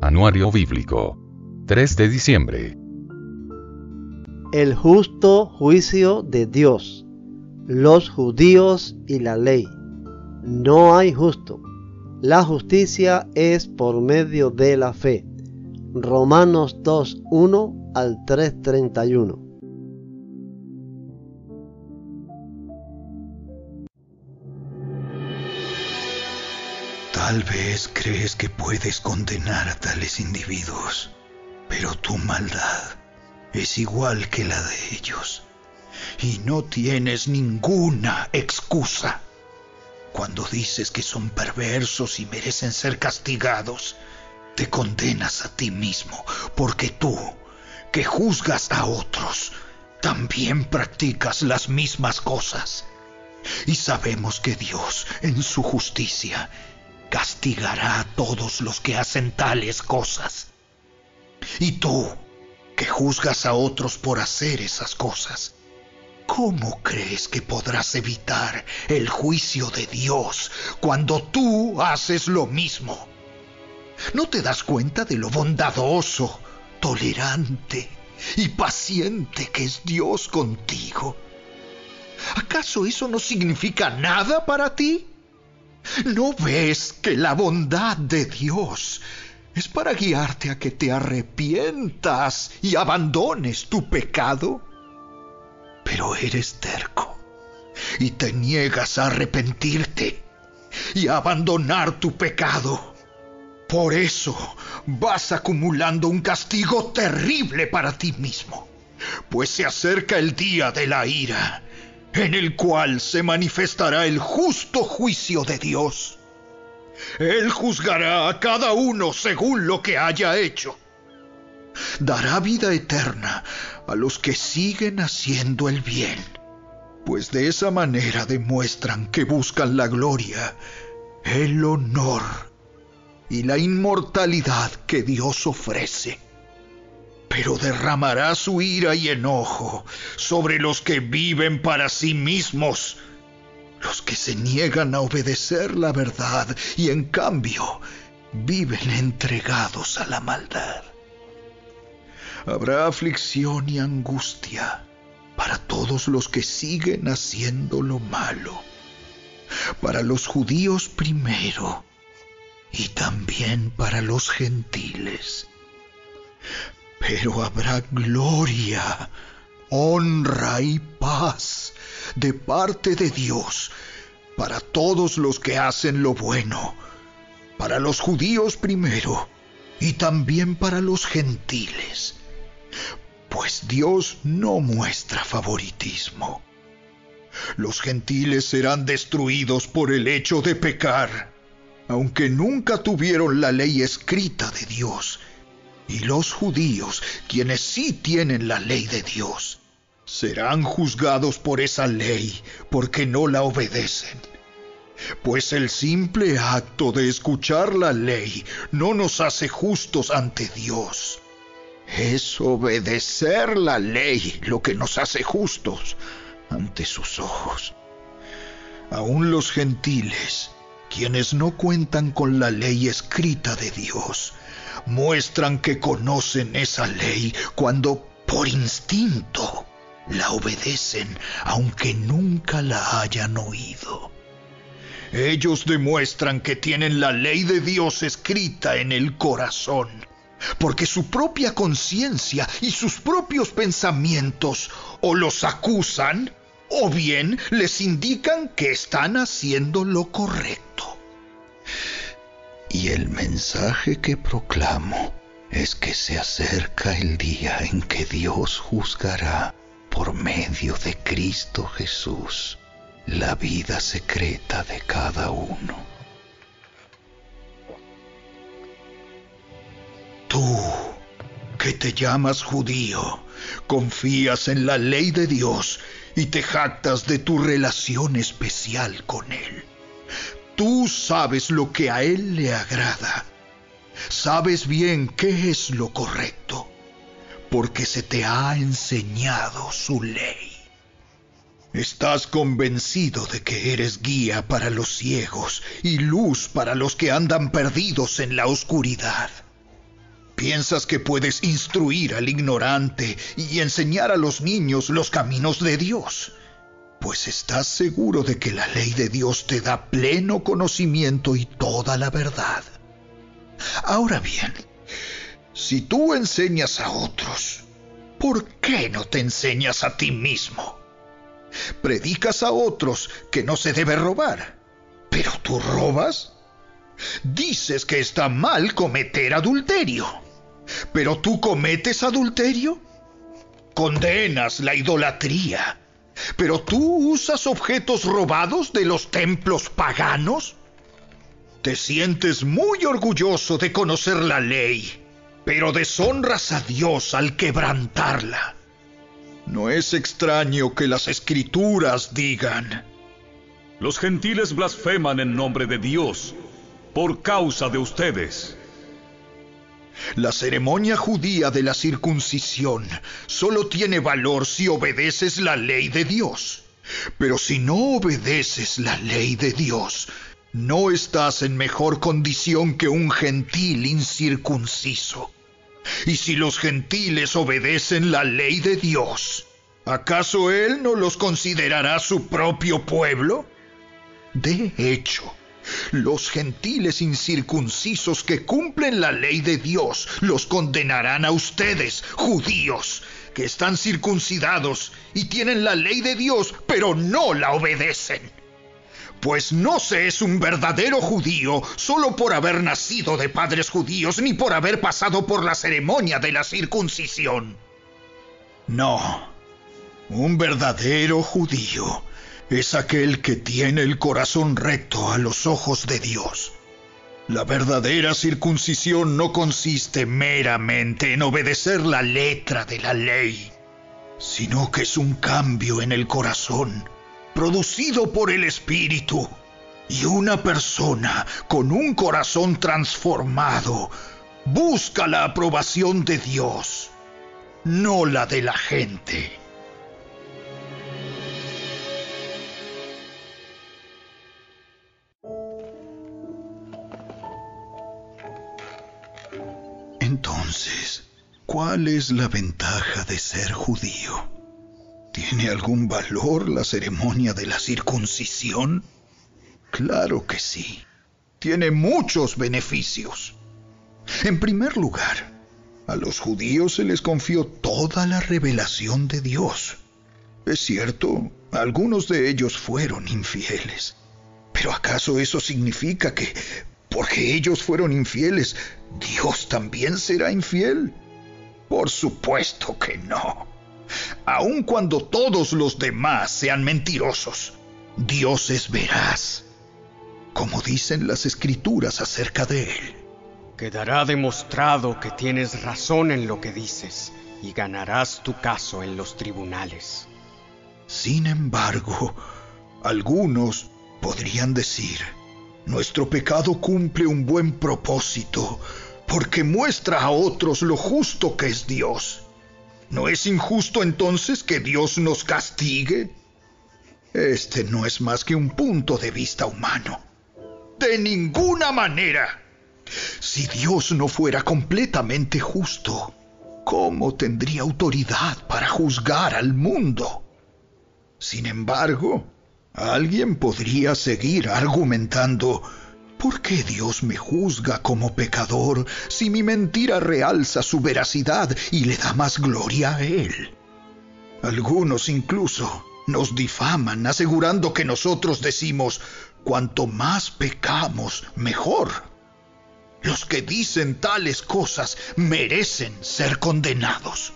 Anuario Bíblico. 3 de diciembre. El justo juicio de Dios, los judíos y la ley. No hay justo. La justicia es por medio de la fe. Romanos 2:1 al 3:31. Tal vez crees que puedes condenar a tales individuos, pero tu maldad es igual que la de ellos, y no tienes ninguna excusa. Cuando dices que son perversos y merecen ser castigados, te condenas a ti mismo, porque tú, que juzgas a otros, también practicas las mismas cosas. Y sabemos que Dios, en su justicia, castigará a todos los que hacen tales cosas. Y tú, que juzgas a otros por hacer esas cosas, ¿cómo crees que podrás evitar el juicio de Dios cuando tú haces lo mismo? ¿No te das cuenta de lo bondadoso, tolerante y paciente que es Dios contigo? ¿Acaso eso no significa nada para ti? ¿No ves que la bondad de Dios es para guiarte a que te arrepientas y abandones tu pecado? Pero eres terco y te niegas a arrepentirte y a abandonar tu pecado. Por eso vas acumulando un castigo terrible para ti mismo, pues se acerca el día de la ira, en el cual se manifestará el justo juicio de Dios. Él juzgará a cada uno según lo que haya hecho. Dará vida eterna a los que siguen haciendo el bien, pues de esa manera demuestran que buscan la gloria, el honor y la inmortalidad que Dios ofrece. Pero derramará su ira y enojo sobre los que viven para sí mismos, los que se niegan a obedecer la verdad y en cambio viven entregados a la maldad. Habrá aflicción y angustia para todos los que siguen haciendo lo malo, para los judíos primero y también para los gentiles. Pero habrá gloria, honra y paz de parte de Dios para todos los que hacen lo bueno, para los judíos primero y también para los gentiles. Pues Dios no muestra favoritismo. Los gentiles serán destruidos por el hecho de pecar, aunque nunca tuvieron la ley escrita de Dios. Y los judíos, quienes sí tienen la ley de Dios, serán juzgados por esa ley porque no la obedecen. Pues el simple acto de escuchar la ley no nos hace justos ante Dios. Es obedecer la ley lo que nos hace justos ante sus ojos. Aún los gentiles, quienes no cuentan con la ley escrita de Dios, muestran que conocen esa ley cuando por instinto la obedecen, aunque nunca la hayan oído. Ellos demuestran que tienen la ley de Dios escrita en el corazón, porque su propia conciencia y sus propios pensamientos o los acusan o bien les indican que están haciendo lo correcto. Y el mensaje que proclamo es que se acerca el día en que Dios juzgará por medio de Cristo Jesús la vida secreta de cada uno. Tú, que te llamas judío, confías en la ley de Dios y te jactas de tu relación especial con Él. Tú sabes lo que a Él le agrada. Sabes bien qué es lo correcto, porque se te ha enseñado su ley. Estás convencido de que eres guía para los ciegos y luz para los que andan perdidos en la oscuridad. Piensas que puedes instruir al ignorante y enseñar a los niños los caminos de Dios, pues estás seguro de que la ley de Dios te da pleno conocimiento y toda la verdad. Ahora bien, si tú enseñas a otros, ¿por qué no te enseñas a ti mismo? Predicas a otros que no se debe robar, ¿pero tú robas? Dices que está mal cometer adulterio, ¿pero tú cometes adulterio? Condenas la idolatría, ¿pero tú usas objetos robados de los templos paganos? Te sientes muy orgulloso de conocer la ley, pero deshonras a Dios al quebrantarla. No es extraño que las Escrituras digan: los gentiles blasfeman en nombre de Dios por causa de ustedes. La ceremonia judía de la circuncisión solo tiene valor si obedeces la ley de Dios. Pero si no obedeces la ley de Dios, no estás en mejor condición que un gentil incircunciso. Y si los gentiles obedecen la ley de Dios, ¿acaso Él no los considerará su propio pueblo? De hecho, los gentiles incircuncisos que cumplen la ley de Dios los condenarán a ustedes, judíos, que están circuncidados y tienen la ley de Dios, pero no la obedecen. Pues no se es un verdadero judío solo por haber nacido de padres judíos ni por haber pasado por la ceremonia de la circuncisión. No, un verdadero judío es aquel que tiene el corazón recto a los ojos de Dios. La verdadera circuncisión no consiste meramente en obedecer la letra de la ley, sino que es un cambio en el corazón, producido por el Espíritu, y una persona con un corazón transformado busca la aprobación de Dios, no la de la gente. Entonces, ¿cuál es la ventaja de ser judío? ¿Tiene algún valor la ceremonia de la circuncisión? Claro que sí. Tiene muchos beneficios. En primer lugar, a los judíos se les confió toda la revelación de Dios. Es cierto, algunos de ellos fueron infieles. ¿Pero acaso eso significa que, porque ellos fueron infieles, Dios también será infiel? Por supuesto que no. Aun cuando todos los demás sean mentirosos, Dios es veraz, como dicen las Escrituras acerca de Él. Quedará demostrado que tienes razón en lo que dices, y ganarás tu caso en los tribunales. Sin embargo, algunos podrían decir: nuestro pecado cumple un buen propósito, porque muestra a otros lo justo que es Dios. ¿No es injusto entonces que Dios nos castigue? Este no es más que un punto de vista humano. ¡De ninguna manera! Si Dios no fuera completamente justo, ¿cómo tendría autoridad para juzgar al mundo? Sin embargo, alguien podría seguir argumentando: ¿por qué Dios me juzga como pecador si mi mentira realza su veracidad y le da más gloria a Él? Algunos incluso nos difaman asegurando que nosotros decimos: cuanto más pecamos, mejor. Los que dicen tales cosas merecen ser condenados.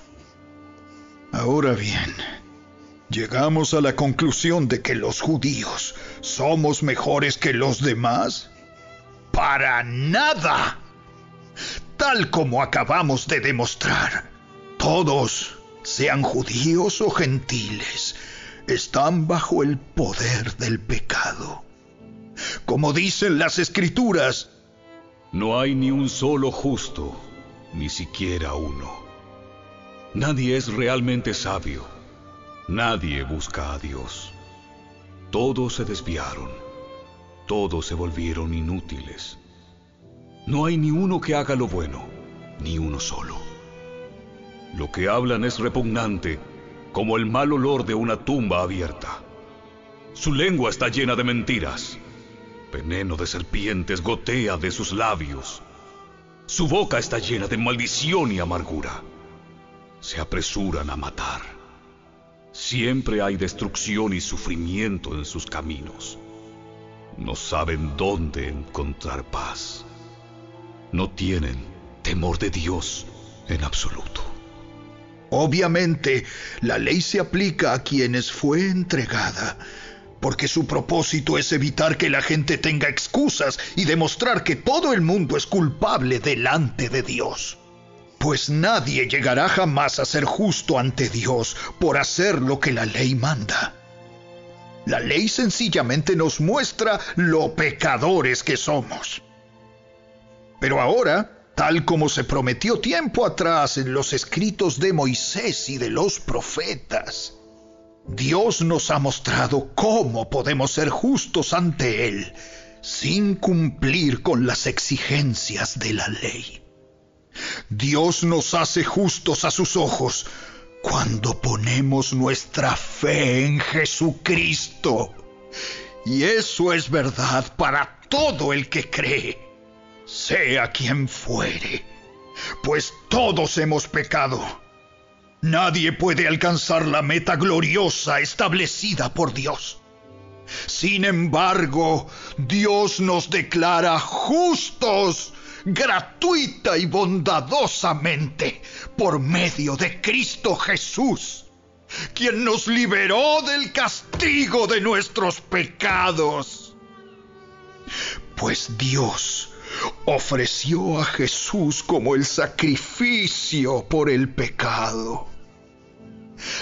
Ahora bien, ¿llegamos a la conclusión de que los judíos somos mejores que los demás? ¡Para nada! Tal como acabamos de demostrar, todos, sean judíos o gentiles, están bajo el poder del pecado. Como dicen las Escrituras: no hay ni un solo justo, ni siquiera uno. Nadie es realmente sabio. Nadie busca a Dios. Todos se desviaron. Todos se volvieron inútiles. No hay ni uno que haga lo bueno. ni uno solo. Lo que hablan es repugnante, como el mal olor de una tumba abierta. Su lengua está llena de mentiras. Veneno de serpientes gotea de sus labios. Su boca está llena de maldición y amargura. Se apresuran a matar. Siempre hay destrucción y sufrimiento en sus caminos. No saben dónde encontrar paz. No tienen temor de Dios en absoluto. Obviamente, la ley se aplica a quienes fue entregada, porque su propósito es evitar que la gente tenga excusas y demostrar que todo el mundo es culpable delante de Dios. Pues nadie llegará jamás a ser justo ante Dios por hacer lo que la ley manda. La ley sencillamente nos muestra lo pecadores que somos. Pero ahora, tal como se prometió tiempo atrás en los escritos de Moisés y de los profetas, Dios nos ha mostrado cómo podemos ser justos ante Él sin cumplir con las exigencias de la ley. Dios nos hace justos a sus ojos cuando ponemos nuestra fe en Jesucristo. Y eso es verdad para todo el que cree, sea quien fuere, pues todos hemos pecado. Nadie puede alcanzar la meta gloriosa establecida por Dios. Sin embargo, Dios nos declara justos gratuita y bondadosamente por medio de Cristo Jesús, quien nos liberó del castigo de nuestros pecados. Pues Dios ofreció a Jesús como el sacrificio por el pecado.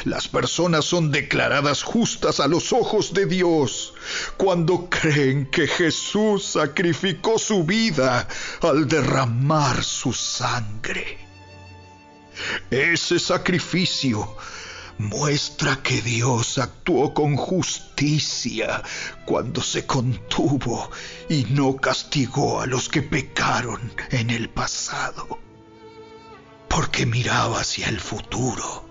Las personas son declaradas justas a los ojos de Dios cuando creen que Jesús sacrificó su vida al derramar su sangre. Ese sacrificio muestra que Dios actuó con justicia cuando se contuvo y no castigó a los que pecaron en el pasado, porque miraba hacia el futuro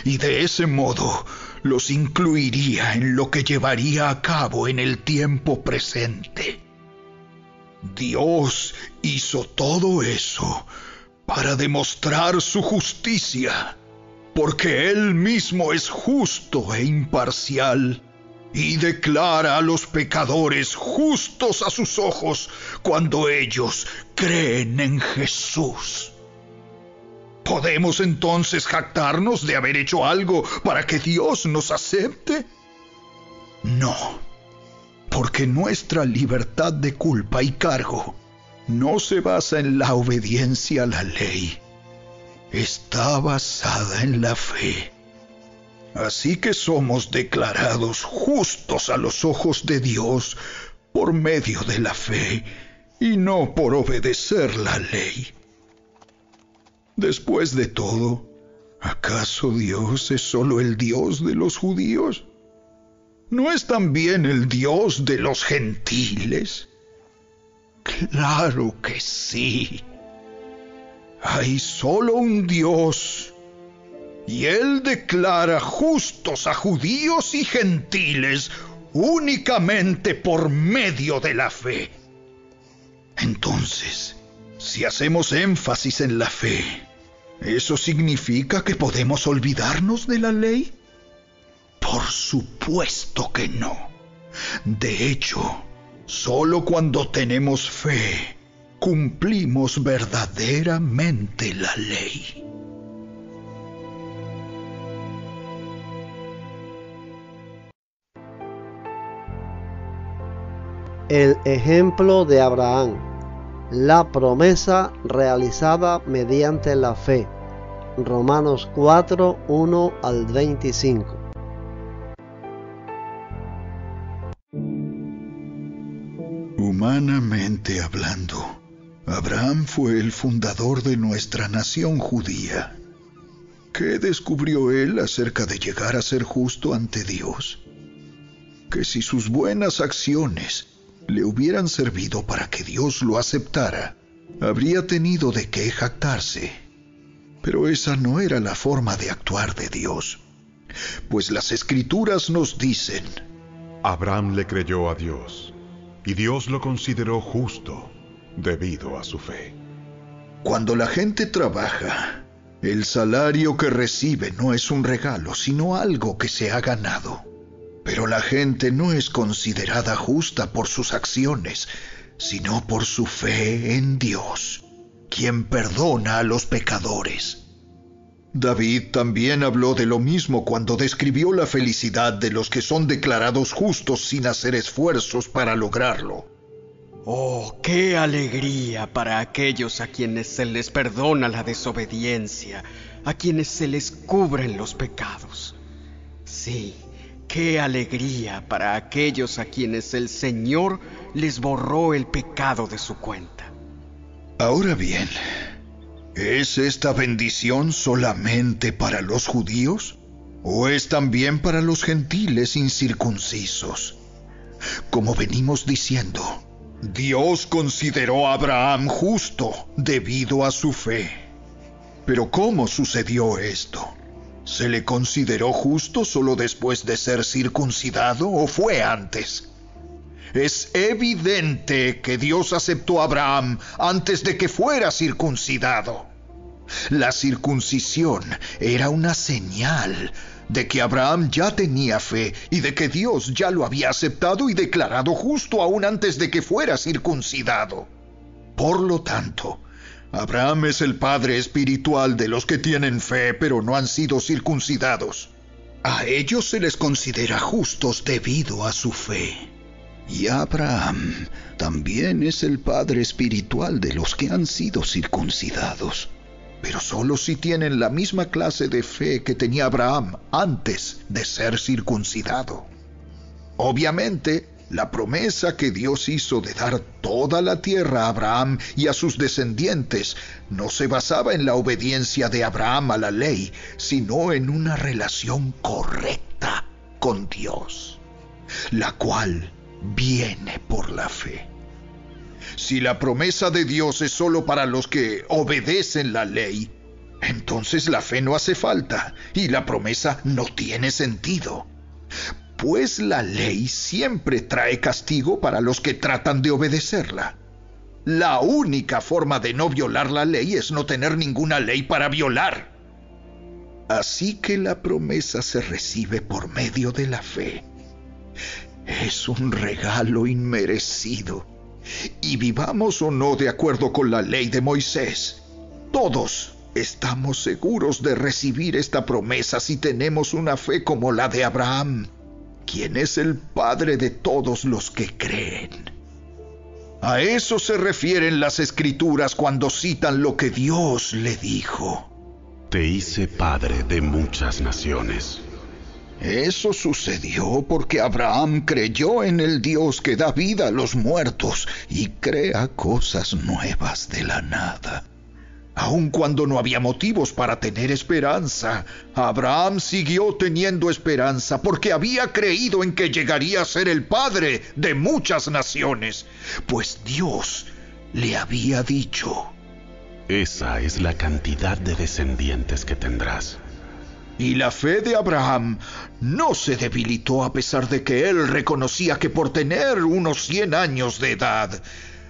y de ese modo los incluiría en lo que llevaría a cabo en el tiempo presente. Dios hizo todo eso para demostrar su justicia, porque Él mismo es justo e imparcial y declara a los pecadores justos a sus ojos cuando ellos creen en Jesús. ¿Podemos entonces jactarnos de haber hecho algo para que Dios nos acepte? No, porque nuestra libertad de culpa y cargo no se basa en la obediencia a la ley. Está basada en la fe. Así que somos declarados justos a los ojos de Dios por medio de la fe y no por obedecer la ley. Después de todo, ¿acaso Dios es solo el Dios de los judíos? ¿No es también el Dios de los gentiles? Claro que sí. Hay solo un Dios, y Él declara justos a judíos y gentiles únicamente por medio de la fe. Entonces, si hacemos énfasis en la fe, ¿eso significa que podemos olvidarnos de la ley? Por supuesto que no. De hecho, solo cuando tenemos fe, cumplimos verdaderamente la ley. El ejemplo de Abraham, la promesa realizada mediante la fe. Romanos 4, 1 al 25. Humanamente hablando, Abraham fue el fundador de nuestra nación judía. ¿Qué descubrió él acerca de llegar a ser justo ante Dios? Que si sus buenas acciones le hubieran servido para que Dios lo aceptara, habría tenido de qué jactarse. Pero esa no era la forma de actuar de Dios, pues las Escrituras nos dicen: Abraham le creyó a Dios, y Dios lo consideró justo debido a su fe. Cuando la gente trabaja, el salario que recibe no es un regalo, sino algo que se ha ganado. Pero la gente no es considerada justa por sus acciones, sino por su fe en Dios, quien perdona a los pecadores. David también habló de lo mismo cuando describió la felicidad de los que son declarados justos sin hacer esfuerzos para lograrlo. ¡Oh, qué alegría para aquellos a quienes se les perdona la desobediencia, a quienes se les cubren los pecados! Sí, qué alegría para aquellos a quienes el Señor les borró el pecado de su cuenta. Ahora bien, ¿es esta bendición solamente para los judíos? ¿O es también para los gentiles incircuncisos? Como venimos diciendo, Dios consideró a Abraham justo debido a su fe. Pero ¿cómo sucedió esto? ¿Se le consideró justo solo después de ser circuncidado o fue antes? Es evidente que Dios aceptó a Abraham antes de que fuera circuncidado. La circuncisión era una señal de que Abraham ya tenía fe y de que Dios ya lo había aceptado y declarado justo aún antes de que fuera circuncidado. Por lo tanto, Abraham es el padre espiritual de los que tienen fe pero no han sido circuncidados. A ellos se les considera justos debido a su fe. Y Abraham también es el padre espiritual de los que han sido circuncidados, pero solo si tienen la misma clase de fe que tenía Abraham antes de ser circuncidado. Obviamente, la promesa que Dios hizo de dar toda la tierra a Abraham y a sus descendientes no se basaba en la obediencia de Abraham a la ley, sino en una relación correcta con Dios, la cual viene por la fe. Si la promesa de Dios es solo para los que obedecen la ley, entonces la fe no hace falta y la promesa no tiene sentido. Pues la ley siempre trae castigo para los que tratan de obedecerla. La única forma de no violar la ley es no tener ninguna ley para violar. Así que la promesa se recibe por medio de la fe. Es un regalo inmerecido. Y vivamos o no de acuerdo con la ley de Moisés, todos estamos seguros de recibir esta promesa si tenemos una fe como la de Abraham, quien es el padre de todos los que creen. A eso se refieren las Escrituras cuando citan lo que Dios le dijo: Te hice padre de muchas naciones. Eso sucedió porque Abraham creyó en el Dios que da vida a los muertos y crea cosas nuevas de la nada. Aun cuando no había motivos para tener esperanza, Abraham siguió teniendo esperanza porque había creído en que llegaría a ser el padre de muchas naciones, pues Dios le había dicho: Esa es la cantidad de descendientes que tendrás. Y la fe de Abraham no se debilitó a pesar de que él reconocía que por tener unos 100 años de edad,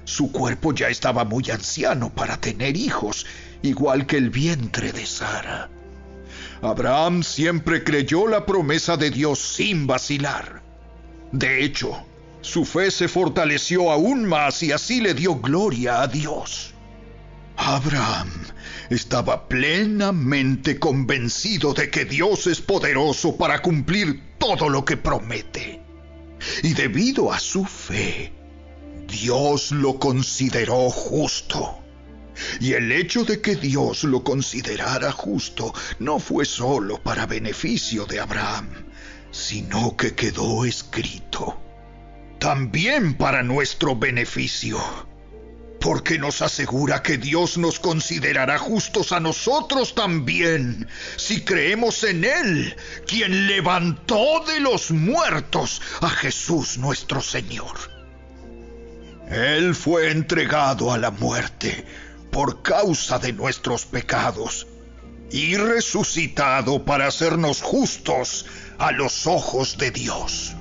su cuerpo ya estaba muy anciano para tener hijos, igual que el vientre de Sara. Abraham siempre creyó la promesa de Dios sin vacilar. De hecho, su fe se fortaleció aún más y así le dio gloria a Dios. Abraham estaba plenamente convencido de que Dios es poderoso para cumplir todo lo que promete. Y debido a su fe, Dios lo consideró justo. Y el hecho de que Dios lo considerara justo no fue solo para beneficio de Abraham, sino que quedó escrito también para nuestro beneficio, porque nos asegura que Dios nos considerará justos a nosotros también, si creemos en Él, quien levantó de los muertos a Jesús nuestro Señor. Él fue entregado a la muerte por causa de nuestros pecados y resucitado para hacernos justos a los ojos de Dios.